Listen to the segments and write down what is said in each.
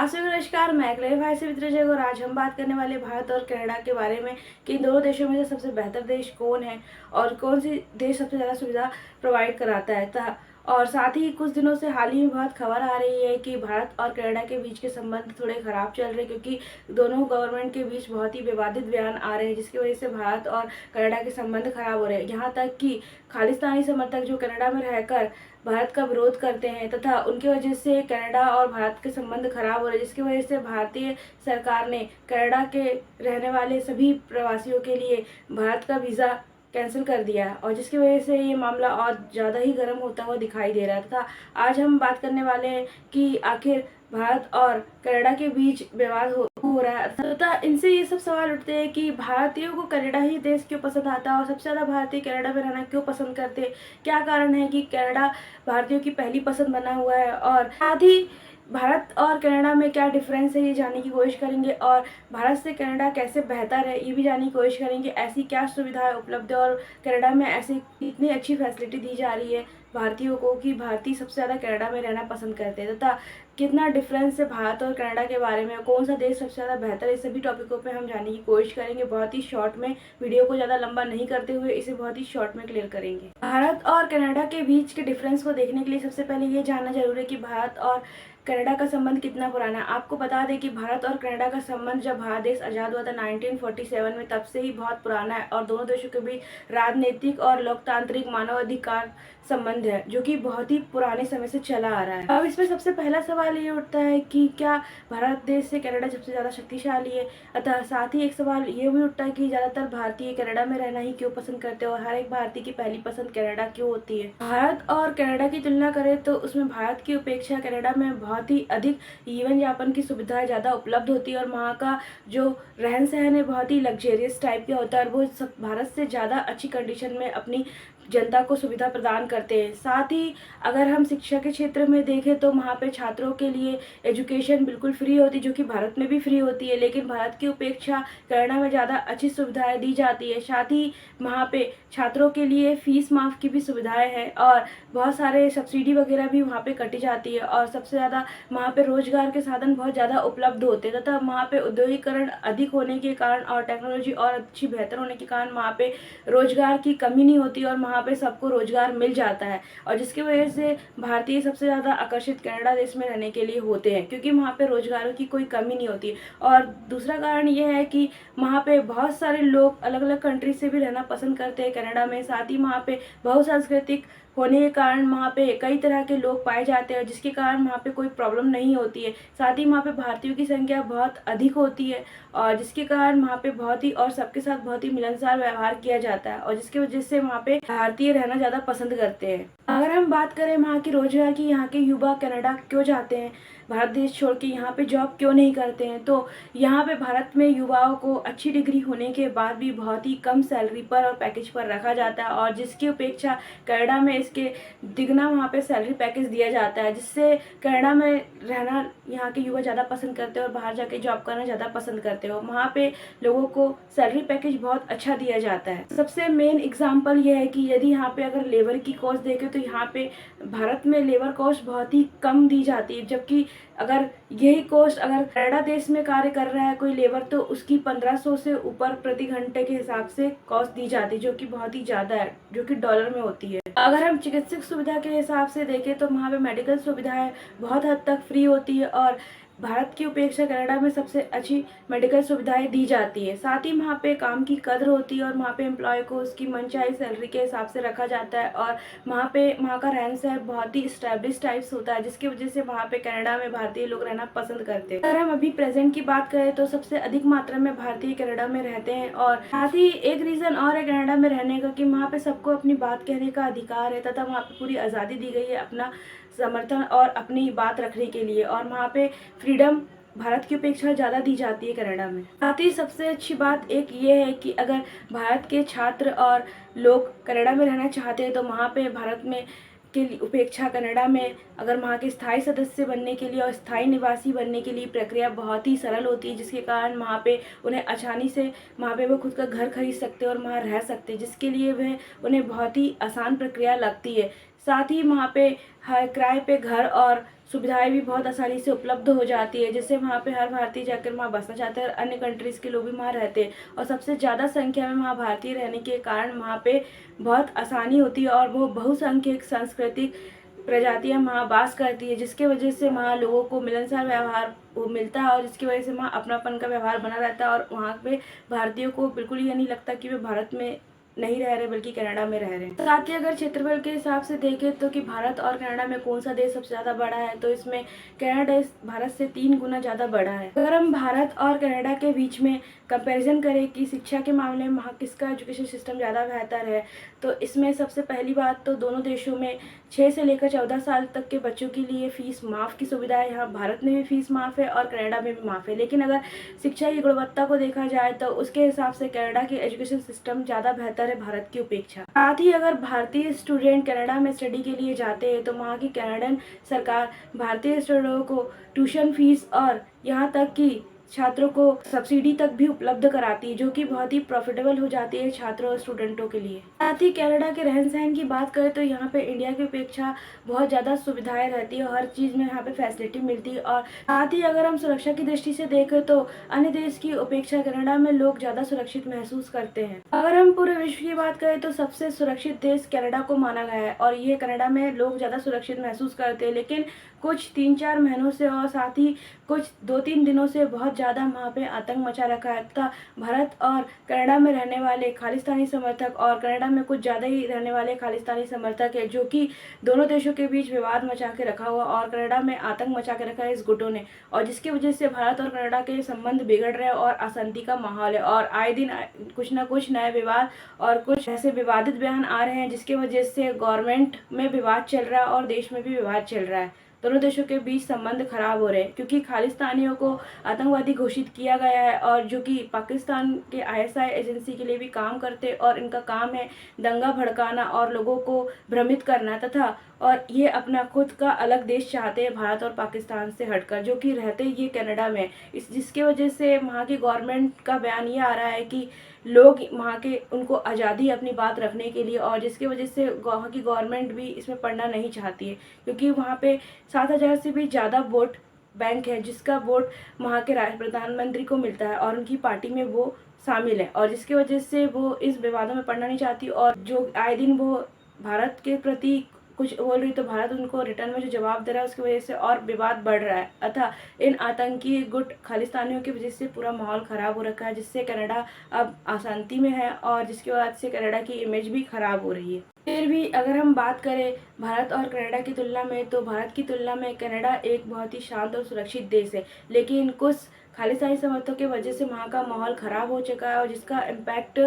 आप सभी को नमस्कार। मैं अगले भाई से मित्र जय और आज हम बात करने वाले भारत और कनाडा के बारे में कि इन दोनों देशों में से सबसे बेहतर देश कौन है और कौन सी देश सबसे ज़्यादा सुविधा प्रोवाइड कराता है। और साथ ही कुछ दिनों से हाल ही में बहुत खबर आ रही है कि भारत और कनाडा के बीच के संबंध थोड़े ख़राब चल रहे हैं, क्योंकि दोनों गवर्नमेंट के बीच बहुत ही विवादित बयान आ रहे हैं, जिसकी वजह से भारत और कनाडा के संबंध खराब हो रहे हैं। यहाँ तक कि खालिस्तानी समर्थक जो कनाडा में रहकर भारत का विरोध करते हैं तथा उनकी वजह से कनाडा और भारत के संबंध खराब हो रहे हैं, जिसकी वजह से भारतीय सरकार ने कनाडा के रहने वाले सभी प्रवासियों के लिए भारत का वीज़ा कैंसिल कर दिया है और जिसकी वजह से ये मामला और ज़्यादा ही गर्म होता हुआ दिखाई दे रहा है। तथा आज हम बात करने वाले हैं कि आखिर भारत और कनाडा के बीच विवाद हो रहा है तथा इनसे ये सब सवाल उठते हैं कि भारतीयों को कनाडा ही देश क्यों पसंद आता है और सबसे ज़्यादा भारतीय कनाडा में रहना क्यों पसंद करते हैं। क्या कारण है कि कनाडा भारतीयों की पहली पसंद बना हुआ है और साथ ही भारत और कनाडा में क्या डिफरेंस है ये जानने की कोशिश करेंगे और भारत से कनाडा कैसे बेहतर है ये भी जानने की कोशिश करेंगे। ऐसी क्या सुविधाएं उपलब्ध है और कनाडा में ऐसी इतनी अच्छी फैसिलिटी दी जा रही है भारतीयों को कि भारतीय सबसे ज़्यादा कनाडा में रहना पसंद करते हैं तथा कितना डिफरेंस है भारत और कनाडा के बारे में, कौन सा देश सबसे ज़्यादा बेहतर है, इस सभी टॉपिकों पे हम जानने की कोशिश करेंगे। बहुत ही शॉर्ट में, वीडियो को ज़्यादा लंबा नहीं करते हुए इसे बहुत ही शॉर्ट में क्लियर करेंगे। भारत और कनाडा के बीच के डिफरेंस को देखने के लिए सबसे पहले ये जानना जरूरी है कि भारत और कनाडा का संबंध कितना पुराना है। आपको बता दें कि भारत और कनाडा का संबंध जब भारत देश आज़ाद हुआ था 1947 में, तब से ही बहुत पुराना है और दोनों देशों के बीच राजनीतिक और लोकतांत्रिक मानवाधिकार संबंध है जो कि बहुत ही पुराने समय से चला आ रहा है। अब इसमें सबसे पहला सवाल ये उठता है कि क्या भारत देश से कनाडा सबसे ज़्यादा शक्तिशाली है। अतः साथ ही एक सवाल ये भी उठता है कि ज़्यादातर भारतीय कनाडा में रहना ही क्यों पसंद करते हैं और हर एक भारतीय की पहली पसंद कनाडा क्यों होती है। भारत और कनाडा की तुलना करें तो उसमें भारत की अपेक्षा कनाडा में बहुत ही अधिक जीवन यापन की सुविधाएं ज़्यादा उपलब्ध होती है और वहाँ का जो रहन सहन है बहुत ही लग्जेरियस टाइप का होता है और वो भारत से ज़्यादा अच्छी कंडीशन में अपनी जनता को सुविधा प्रदान करते हैं। साथ ही अगर हम शिक्षा के क्षेत्र में देखें तो वहाँ पे छात्रों के लिए एजुकेशन बिल्कुल फ्री होती है, जो कि भारत में भी फ्री होती है, लेकिन भारत की अपेक्षा कनाडा में ज़्यादा अच्छी सुविधाएं दी जाती है। साथ ही वहाँ पे छात्रों के लिए फीस माफ़ की भी सुविधाएं हैं और बहुत सारे सब्सिडी वगैरह भी वहाँ पे कटी जाती है और सबसे ज़्यादा वहाँ पे रोजगार के साधन बहुत ज़्यादा उपलब्ध होते हैं तथा वहाँ पे औद्योगिकरण अधिक होने के कारण और टेक्नोलॉजी और अच्छी बेहतर होने के कारण वहाँ पे रोजगार की कमी नहीं होती और वहाँ पे सबको रोजगार मिल जाता है और जिसकी वजह से भारतीय सबसे ज़्यादा आकर्षित कनाडा देश में रहने के लिए होते हैं, क्योंकि वहाँ पे रोजगारों की कोई कमी नहीं होती। और दूसरा कारण यह है कि वहाँ पे बहुत सारे लोग अलग अलग कंट्री से भी रहना पसंद करते हैं कनाडा में। साथ ही वहाँ पे बहुसांस्कृतिक होने के कारण वहाँ पे कई तरह के लोग पाए जाते हैं, जिसके कारण वहाँ पे कोई प्रॉब्लम नहीं होती है। साथ ही वहाँ पे भारतीयों की संख्या बहुत अधिक होती है और जिसके कारण वहाँ पे बहुत ही और सबके साथ बहुत ही मिलनसार व्यवहार किया जाता है और जिसकी वजह से वहाँ पे भारतीय रहना ज़्यादा पसंद करते हैं। अगर हम बात करें वहाँ की रोजगार की, यहाँ के युवा कनाडा क्यों जाते हैं, भारत देश छोड़ के यहाँ पे जॉब क्यों नहीं करते हैं, तो यहाँ पे भारत में युवाओं को अच्छी डिग्री होने के बाद भी बहुत ही कम सैलरी पर और पैकेज पर रखा जाता है और जिसकी अपेक्षा कनाडा में इसके दुगना वहाँ पे सैलरी पैकेज दिया जाता है, जिससे कनाडा में रहना यहाँ के युवा ज़्यादा पसंद करते हैं और बाहर जाके जॉब करना ज़्यादा पसंद करते हो। वहाँ पे लोगों को सैलरी पैकेज बहुत अच्छा दिया जाता है। सबसे मेन एग्जांपल ये है कि यदि यहाँ पे अगर लेबर की कॉस्ट देखें तो यहाँ पे भारत में लेबर कॉस्ट बहुत ही कम दी जाती है, जबकि अगर यही कॉस्ट अगर कनाडा देश में कार्य कर रहा है कोई लेबर तो उसकी 1500 से ऊपर प्रति घंटे के हिसाब से कॉस्ट दी जाती है, जो कि बहुत ही ज़्यादा है, जो कि डॉलर में होती है। अगर हम चिकित्सक सुविधा के हिसाब से देखें तो वहाँ पे मेडिकल सुविधाएं बहुत हद तक फ्री होती है और भारत की अपेक्षा कनाडा में सबसे अच्छी मेडिकल सुविधाएं दी जाती है। साथ ही वहाँ पे काम की कद्र होती है और वहाँ पे एम्प्लॉय को उसकी मनचाही सैलरी के हिसाब से रखा जाता है और वहाँ का रहन सहन बहुत ही स्टैब्लिश टाइप्स होता है, जिसकी वजह से वहाँ पे कनाडा में भारतीय लोग रहना पसंद करते हैं। अगर हम अभी प्रेजेंट की बात करें तो सबसे अधिक मात्रा में भारतीय कनाडा में रहते हैं और साथ ही एक रीज़न और है कनाडा में रहने का कि वहाँ पे सबको अपनी बात कहने का अधिकार है तथा वहाँ पे पूरी आज़ादी दी गई है अपना समर्थन और अपनी बात रखने के लिए और वहाँ पे फ्रीडम भारत की अपेक्षा ज़्यादा दी जाती है कनाडा में। साथ ही सबसे अच्छी बात एक ये है कि अगर भारत के छात्र और लोग कनाडा में रहना चाहते हैं तो वहाँ पे भारत में के उपेक्षा कनाडा में अगर वहाँ के स्थायी सदस्य बनने के लिए और स्थायी निवासी बनने के लिए प्रक्रिया बहुत ही सरल होती है, जिसके कारण वहाँ पे उन्हें आसानी से वहाँ पे वो खुद का घर खरीद सकते हैं और वहाँ रह सकते हैं, जिसके लिए वह उन्हें बहुत ही आसान प्रक्रिया लगती है। साथ ही वहाँ पे हर किराए पे घर और सुविधाएं भी बहुत आसानी से उपलब्ध हो जाती है, जिससे वहाँ पे हर भारतीय जाकर वहाँ बसना चाहते हैं और अन्य कंट्रीज़ के लोग भी वहाँ रहते हैं। और सबसे ज़्यादा संख्या में वहाँ भारतीय रहने के कारण वहाँ पे बहुत आसानी होती है और वो बहुसंख्यक सांस्कृतिक प्रजातियाँ वहाँ वास करती है, जिसके वजह से वहाँ लोगों को मिलनसार व्यवहार वो मिलता है और जिसकी वजह से वहाँ अपनापन का व्यवहार बना रहता है और वहाँ पे भारतीयों को बिल्कुल ये नहीं लगता कि वे भारत में नहीं रह रहे बल्कि कनाडा में रह रहे हैं। साथ ही अगर क्षेत्रफल के हिसाब से देखें तो कि भारत और कनाडा में कौन सा देश सबसे ज़्यादा बड़ा है, तो इसमें कनाडा भारत से 3 गुना ज़्यादा बड़ा है। अगर हम भारत और कनाडा के बीच में कंपैरिजन करें कि शिक्षा के मामले में वहाँ किसका एजुकेशन सिस्टम ज़्यादा बेहतर है, तो इसमें सबसे पहली बात तो दोनों देशों में 6 से लेकर 14 साल तक के बच्चों के लिए फ़ीस माफ़ की सुविधा है। यहाँ भारत में भी फ़ीस माफ़ है और कनाडा में भी माफ़ है। लेकिन अगर शिक्षा की गुणवत्ता को देखा जाए तो उसके हिसाब से कनाडा की एजुकेशन सिस्टम ज़्यादा बेहतर है भारत की अपेक्षा। साथ ही अगर भारतीय स्टूडेंट कनाडा में स्टडी के लिए जाते हैं तो वहाँ की कनाडन सरकार भारतीय स्टूडेंटों को ट्यूशन फीस और यहाँ तक कि छात्रों को सब्सिडी तक भी उपलब्ध कराती है, जो कि बहुत ही प्रॉफिटेबल हो जाती है छात्रों और स्टूडेंटों के लिए। साथ ही कनाडा के रहन सहन की बात करें तो यहाँ पे इंडिया की अपेक्षा बहुत ज़्यादा सुविधाएं रहती है, हर चीज़ में यहाँ पे फैसिलिटी मिलती है। और साथ ही अगर हम सुरक्षा की दृष्टि से देखें तो अन्य देश की अपेक्षा कनाडा में लोग ज़्यादा सुरक्षित महसूस करते हैं। अगर हम पूरे विश्व की बात करें तो सबसे सुरक्षित देश कनाडा को माना गया है और ये कनाडा में लोग ज़्यादा सुरक्षित महसूस करते हैं। लेकिन कुछ 3-4 महीनों से और साथ ही कुछ 2-3 दिनों से बहुत ज़्यादा वहाँ पे आतंक मचा रखा है तथा भारत और कनाडा में रहने वाले खालिस्तानी समर्थक और कनाडा में कुछ ज़्यादा ही रहने वाले खालिस्तानी समर्थक है, जो कि दोनों देशों के बीच विवाद मचा के रखा हुआ और कनाडा में आतंक मचा के रखा है इस गुटों ने, और जिसकी वजह से भारत और कनाडा के संबंध बिगड़ रहे हैं और अशांति का माहौल है और आए दिन कुछ ना कुछ नए विवाद और कुछ ऐसे विवादित बयान आ रहे हैं जिसकी वजह से गवर्नमेंट में विवाद चल रहा है और देश में भी विवाद चल रहा है। दोनों देशों के बीच संबंध खराब हो रहे हैं क्योंकि खालिस्तानियों को आतंकवादी घोषित किया गया है और जो कि पाकिस्तान के आईएसआई एजेंसी के लिए भी काम करते और इनका काम है दंगा भड़काना और लोगों को भ्रमित करना तथा और ये अपना खुद का अलग देश चाहते हैं भारत और पाकिस्तान से हटकर, जो कि रहते ये कनाडा में। इस जिसके वजह से वहाँ की गवर्नमेंट का बयान ये आ रहा है कि लोग वहाँ के उनको आज़ादी अपनी बात रखने के लिए, और जिसकी वजह से वहाँ की गवर्नमेंट भी इसमें पढ़ना नहीं चाहती है क्योंकि वहाँ पे 7,000 से भी ज़्यादा वोट बैंक है जिसका वोट वहाँ के प्रधानमंत्री को मिलता है और उनकी पार्टी में वो शामिल है, और जिसकी वजह से वो इस विवादों में पढ़ना नहीं चाहती और जो आए दिन वो भारत के प्रति कुछ बोल रही तो भारत उनको रिटर्न में जो जवाब दे रहा है उसकी वजह से और विवाद बढ़ रहा है। अतः इन आतंकी गुट खालिस्तानियों की वजह से पूरा माहौल ख़राब हो रखा है, जिससे कनाडा अब अशांति में है और जिसकी वजह से कनाडा की इमेज भी ख़राब हो रही है। फिर भी अगर हम बात करें भारत और कनाडा की तुलना में तो भारत की तुलना में कनाडा एक बहुत ही शांत और सुरक्षित देश है, लेकिन कुछ खालिस्तानी समर्थकों की वजह से वहाँ का माहौल ख़राब हो चुका है और जिसका इम्पैक्ट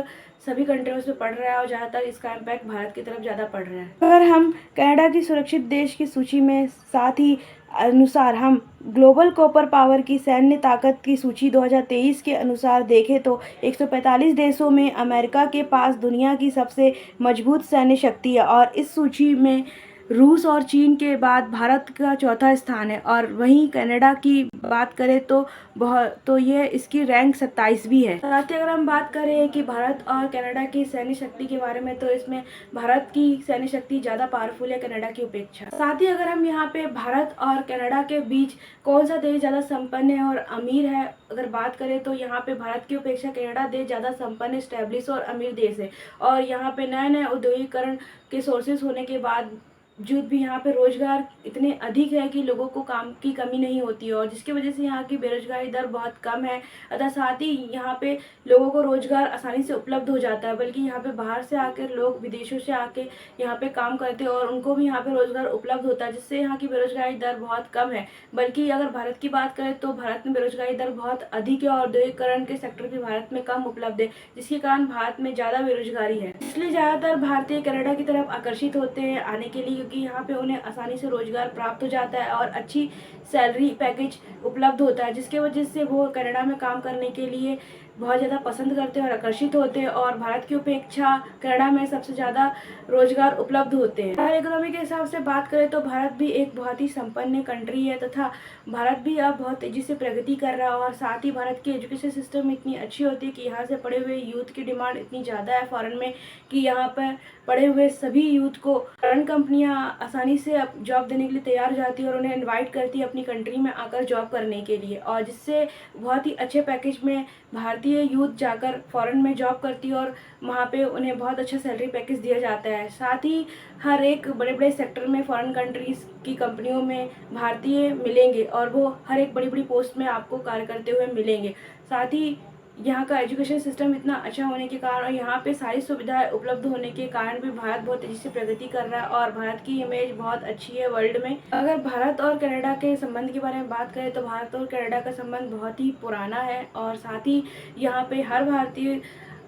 सभी कंट्रीज पे पड़ रहा है और ज़्यादातर इसका इम्पैक्ट भारत की तरफ ज़्यादा पड़ रहा है। अगर हम कनाडा की सुरक्षित देश की सूची में साथ ही अनुसार हम ग्लोबल कॉपर पावर की सैन्य ताकत की सूची 2023 के अनुसार देखें तो 145 देशों में अमेरिका के पास दुनिया की सबसे मजबूत सैन्य शक्ति है और इस सूची में रूस और चीन के बाद भारत का चौथा स्थान है। और वहीं कनाडा की बात करें तो ये इसकी रैंक 27वीं है। साथ ही अगर हम बात करें कि भारत और कनाडा की सैन्य शक्ति के बारे में तो इसमें भारत की सैन्य शक्ति ज़्यादा पावरफुल है कनाडा की अपेक्षा। साथ ही अगर हम यहाँ पे भारत और कनाडा के बीच कौन सा देश ज़्यादा संपन्न है और अमीर है अगर बात करें तो यहाँ पे भारत की अपेक्षा कनाडा देश ज़्यादा संपन्न, स्टैब्लिश और अमीर देश है और यहाँ पे नए नए औद्योगिकरण के सोर्सेस होने के बाद वजूद भी यहाँ पे रोजगार इतने अधिक है कि लोगों को काम की कमी नहीं होती है और जिसकी वजह से यहाँ की बेरोजगारी दर बहुत कम है। अतः साथ ही यहाँ पे लोगों को रोजगार आसानी से उपलब्ध हो जाता है, बल्कि यहाँ पे बाहर से आकर लोग विदेशों से आके यहाँ पे काम करते हैं और उनको भी यहाँ पे रोजगार उपलब्ध होता है, जिससे यहाँ की बेरोजगारी दर बहुत कम है। बल्कि अगर भारत की बात करें तो भारत में बेरोजगारी दर बहुत अधिक है और औद्योगिकरण के सेक्टर भी भारत में कम उपलब्ध है, जिसके कारण भारत में ज़्यादा बेरोजगारी है। इसलिए ज़्यादातर भारतीय कनाडा की तरफ आकर्षित होते हैं आने के लिए, क्योंकि यहाँ पे उन्हें आसानी से रोजगार प्राप्त हो जाता है और अच्छी सैलरी पैकेज उपलब्ध होता है, जिसके वजह से वो कनाडा में काम करने के लिए बहुत ज़्यादा पसंद करते हैं और आकर्षित होते हैं, और भारत की अपेक्षा कनाडा में सबसे ज़्यादा रोजगार उपलब्ध होते हैं। और इकोनॉमी के हिसाब से बात करें तो भारत भी एक बहुत ही संपन्न कंट्री है, तथा भारत भी अब बहुत तेज़ी से प्रगति कर रहा है। और साथ ही भारत की एजुकेशन सिस्टम इतनी अच्छी होती है कि यहाँ से पढ़े हुए यूथ की डिमांड इतनी ज़्यादा है फॉरेन में, कि यहाँ पर पढ़े हुए सभी यूथ को फॉरेन कंपनियाँ आसानी से जॉब देने के लिए तैयार हो जाती है और उन्हें इनवाइट करती है अपनी कंट्री में आकर जॉब करने के लिए, और जिससे बहुत ही अच्छे पैकेज में भारतीय यूथ जाकर फॉरेन में जॉब करती है और वहाँ पे उन्हें बहुत अच्छा सैलरी पैकेज दिया जाता है। साथ ही हर एक बड़े बड़े सेक्टर में फॉरेन कंट्रीज़ की कंपनियों में भारतीय मिलेंगे, और वो हर एक बड़ी बड़ी पोस्ट में आपको कार्य करते हुए मिलेंगे। साथ ही यहाँ का एजुकेशन सिस्टम इतना अच्छा होने के कारण और यहाँ पे सारी सुविधाएं उपलब्ध होने के कारण भी भारत बहुत तेज़ी से प्रगति कर रहा है, और भारत की इमेज बहुत अच्छी है वर्ल्ड में। अगर भारत और कनाडा के संबंध के बारे में बात करें तो भारत और कनाडा का संबंध बहुत ही पुराना है, और साथ ही यहाँ पे हर भारतीय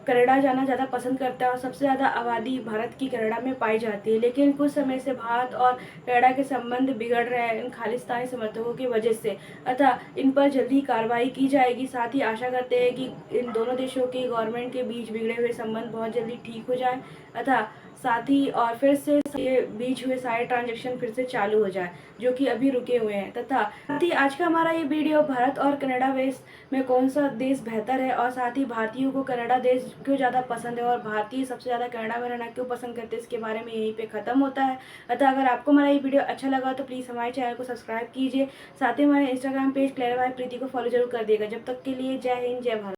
कनाडा जाना ज़्यादा पसंद करता है, और सबसे ज़्यादा आबादी भारत की कनाडा में पाई जाती है। लेकिन कुछ समय से भारत और कनाडा के संबंध बिगड़ रहे हैं इन खालिस्तानी समर्थकों की वजह से, अतः इन पर जल्दी कार्रवाई की जाएगी। साथ ही आशा करते हैं कि इन दोनों देशों की गवर्नमेंट के बीच बिगड़े हुए संबंध बहुत जल्दी ठीक हो जाए, अतः साथ ही और फिर से ये बीच हुए सारे ट्रांजैक्शन फिर से चालू हो जाए जो कि अभी रुके हुए हैं। तथा साथ ही आज का हमारा ये वीडियो भारत और कनाडा देश में कौन सा देश बेहतर है, और साथ ही भारतीयों को कनाडा देश क्यों ज़्यादा पसंद है और भारतीय सबसे ज़्यादा कनाडा में रहना क्यों पसंद करते हैं, इसके बारे में यहीं पे ख़त्म होता है। अतः अगर आपको हमारा ये वीडियो अच्छा लगा तो प्लीज़ हमारे चैनल को सब्सक्राइब कीजिए। साथ ही हमारे इंस्टाग्राम पेज क्लेयर बाय प्रीति को फॉलो जरूर कर दिएगा। जब तक के लिए जय हिंद, जय भारत।